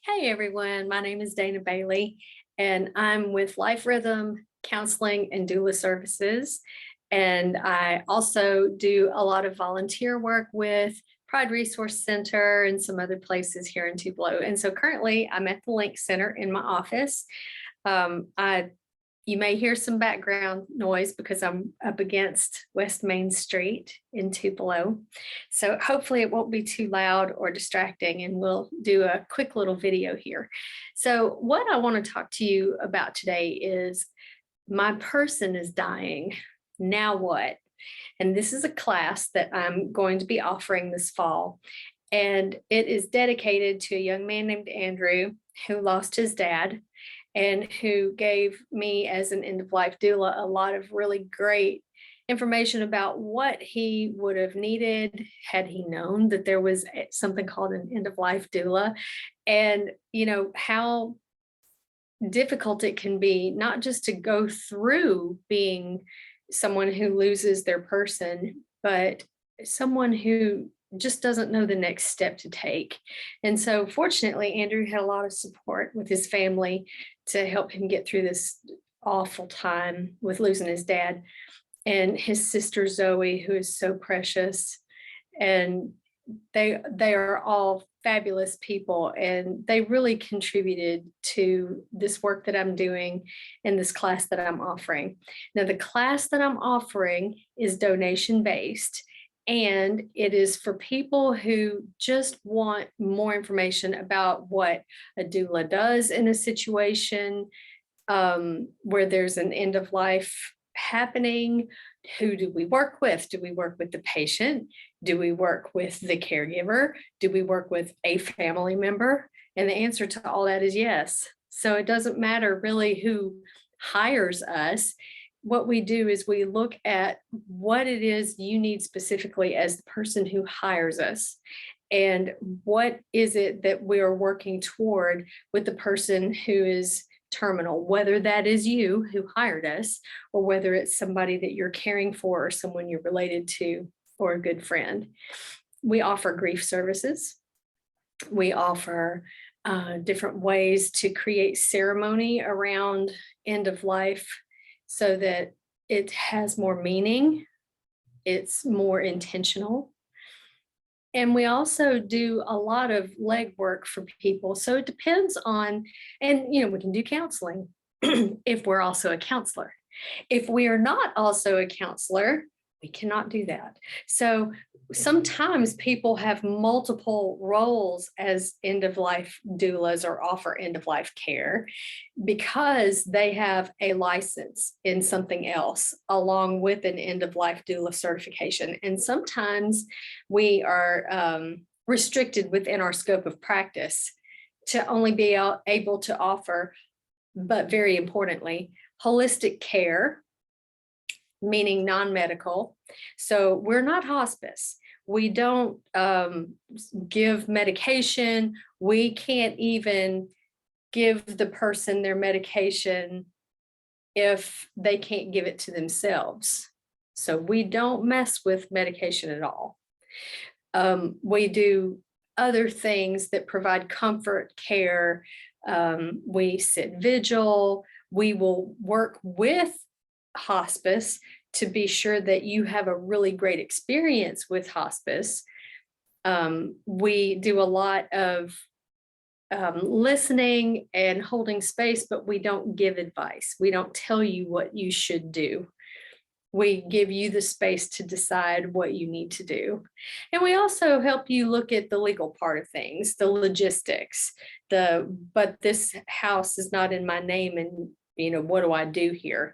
Hey everyone, my name is Dana Bailey, and I'm with Life Rhythm Counseling and Doula Services. And I also do a lot of volunteer work with Pride Resource Center and some other places here in Tupelo. And so currently I'm at the Link Center in my office. I You may hear some background noise because I'm up against West Main Street in Tupelo. So hopefully it won't be too loud or distracting, and we'll do a quick little video here. So what I want to talk to you about today is my person is dying. Now what? And this is a class that I'm going to be offering this fall. And it is dedicated to a young man named Andrew who lost his dad and who gave me, as an end of life doula, a lot of really great information about what he would have needed had he known that there was something called an end of life doula, and how difficult it can be, not just to go through being someone who loses their person, but someone who just doesn't know the next step to take. And so fortunately, Andrew had a lot of support with his family to help him get through this awful time with losing his dad, and his sister Zoe, who is so precious. And they are all fabulous people, and they really contributed to this work that I'm doing and this class that I'm offering. Now, the class that I'm offering is donation based, and it is for people who just want more information about what a doula does in a situation where there's an end of life happening. Who do we work with? Do we work with the patient? Do we work with the caregiver? Do we work with a family member? And the answer to all that is yes. So it doesn't matter really who hires us. What we do is we look at what it is you need specifically as the person who hires us, and what is it that we are working toward with the person who is terminal, whether that is you who hired us, or whether it's somebody that you're caring for, or someone you're related to, or a good friend. We offer grief services. We offer different ways to create ceremony around end of life so that it has more meaning, it's more intentional. And we also do a lot of legwork for people. So it depends on, and we can do counseling if we're also a counselor. If we are not also a counselor, we cannot do that. So sometimes people have multiple roles as end of life doulas or offer end of life care because they have a license in something else along with an end of life doula certification. And sometimes we are restricted within our scope of practice to only be able to offer, but very importantly, holistic care, meaning non-medical. So we're not hospice. We don't give medication. We can't even give the person their medication if they can't give it to themselves. So we don't mess with medication at all. We do other things that provide comfort care. We sit vigil. We will work with hospice to be sure that you have a really great experience with hospice. We do a lot of listening and holding space, but we don't give advice. We don't tell you what you should do. We give you the space to decide what you need to do. And we also help you look at the legal part of things, the logistics, but this house is not in my name, and what do I do here?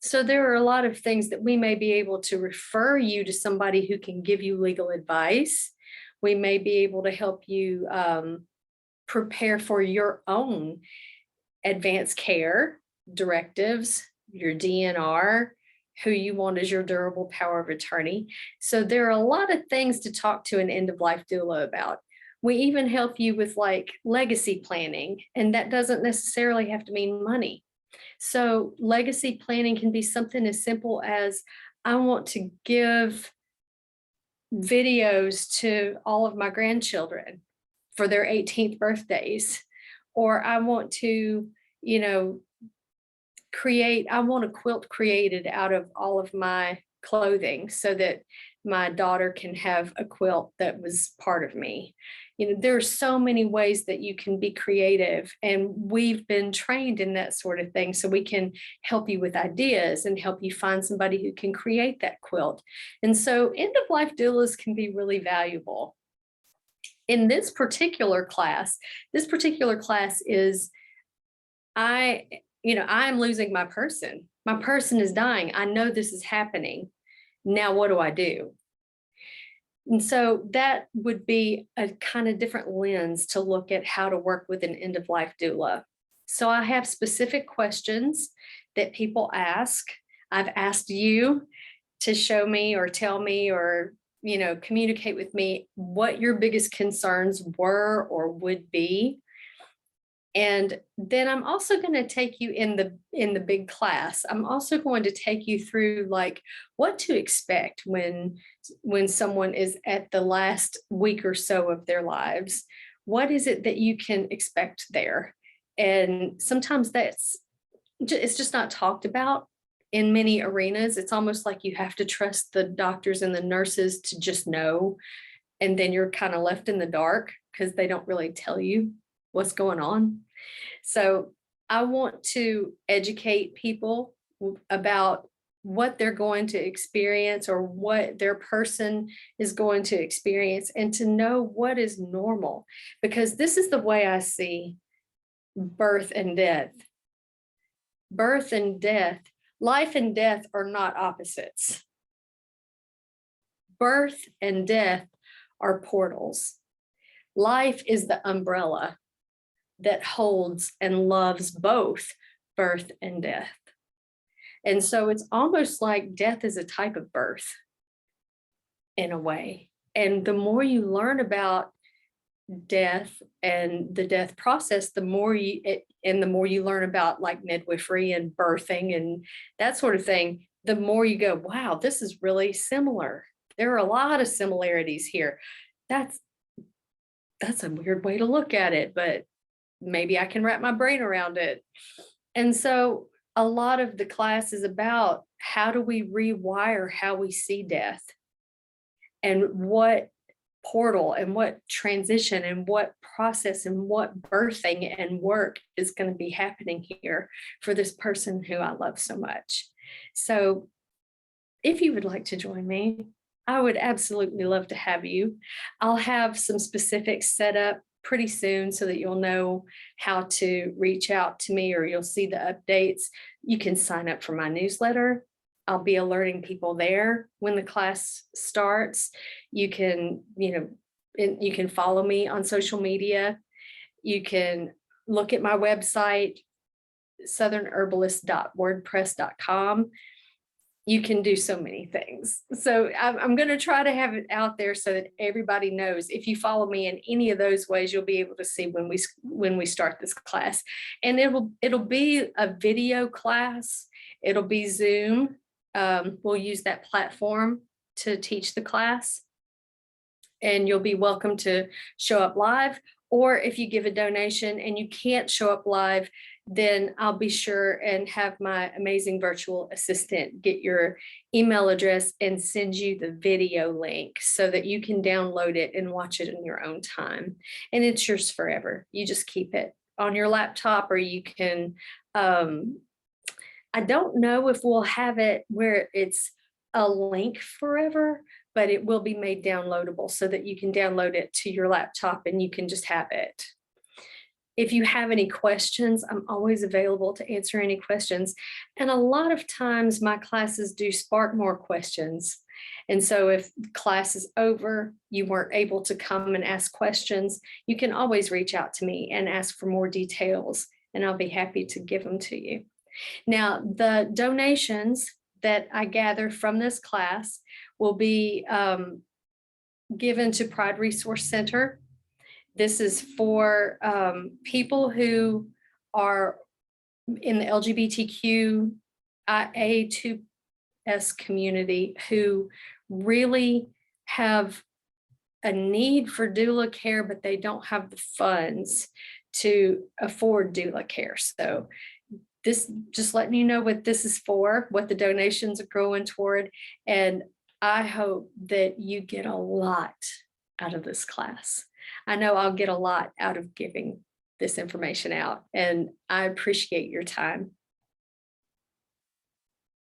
So there are a lot of things that we may be able to refer you to somebody who can give you legal advice. We may be able to help you prepare for your own advanced care directives, your DNR, who you want as your durable power of attorney. So there are a lot of things to talk to an end of life doula about. We even help you with like legacy planning, and that doesn't necessarily have to mean money. So legacy planning can be something as simple as, I want to give videos to all of my grandchildren for their 18th birthdays, or I want to, you know, I want a quilt created out of all of my clothing so that my daughter can have a quilt that was part of me. You know, there are so many ways that you can be creative, and we've been trained in that sort of thing. So we can help you with ideas and help you find somebody who can create that quilt. And so end of life doulas can be really valuable. In this particular class is I'm losing my person. My person is dying. I know this is happening. Now, what do I do? And so that would be a kind of different lens to look at how to work with an end of life doula. So I have specific questions that people ask. I've asked you to show me or tell me or communicate with me what your biggest concerns were or would be. And then I'm also going to take you in the big class. I'm also going to take you through like what to expect when someone is at the last week or so of their lives. What is it that you can expect there? And sometimes it's just not talked about in many arenas. It's almost like you have to trust the doctors and the nurses to just know. And then you're kind of left in the dark because they don't really tell you what's going on. So I want to educate people about what they're going to experience or what their person is going to experience, and to know what is normal, because this is the way I see birth and death. Birth and death, life and death are not opposites. Birth and death are portals. Life is the umbrella that holds and loves both birth and death. And so it's almost like death is a type of birth in a way. And the more you learn about death and the death process, the more you learn about like midwifery and birthing and that sort of thing, the more you go, wow, this is really similar. There are a lot of similarities here. That's a weird way to look at it, but maybe I can wrap my brain around it. And so a lot of the class is about how do we rewire how we see death, and what portal and what transition and what process and what birthing and work is going to be happening here for this person who I love so much. So if you would like to join me, I would absolutely love to have you. I'll have some specifics set up pretty soon so that you'll know how to reach out to me, or you'll see the updates. You can sign up for my newsletter. I'll be alerting people there when the class starts. You can, you can follow me on social media. You can look at my website, southernherbalist.wordpress.com. You can do so many things. So I'm going to try to have it out there so that everybody knows. If you follow me in any of those ways, you'll be able to see when we start this class. And it'll be a video class. It'll be Zoom. We'll use that platform to teach the class. And you'll be welcome to show up live. Or if you give a donation and you can't show up live, then I'll be sure and have my amazing virtual assistant get your email address and send you the video link so that you can download it and watch it in your own time. And it's yours forever. You just keep it on your laptop, or you can, I don't know if we'll have it where it's a link forever, but it will be made downloadable so that you can download it to your laptop and you can just have it. If you have any questions, I'm always available to answer any questions. And a lot of times my classes do spark more questions. And so if class is over, you weren't able to come and ask questions, you can always reach out to me and ask for more details, and I'll be happy to give them to you. Now, the donations that I gather from this class will be given to Pride Resource Center. This is for people who are in the LGBTQIA2S community who really have a need for doula care, but they don't have the funds to afford doula care. So this, just letting you know what this is for, what the donations are going toward. And I hope that you get a lot out of this class. I know I'll get a lot out of giving this information out, and I appreciate your time.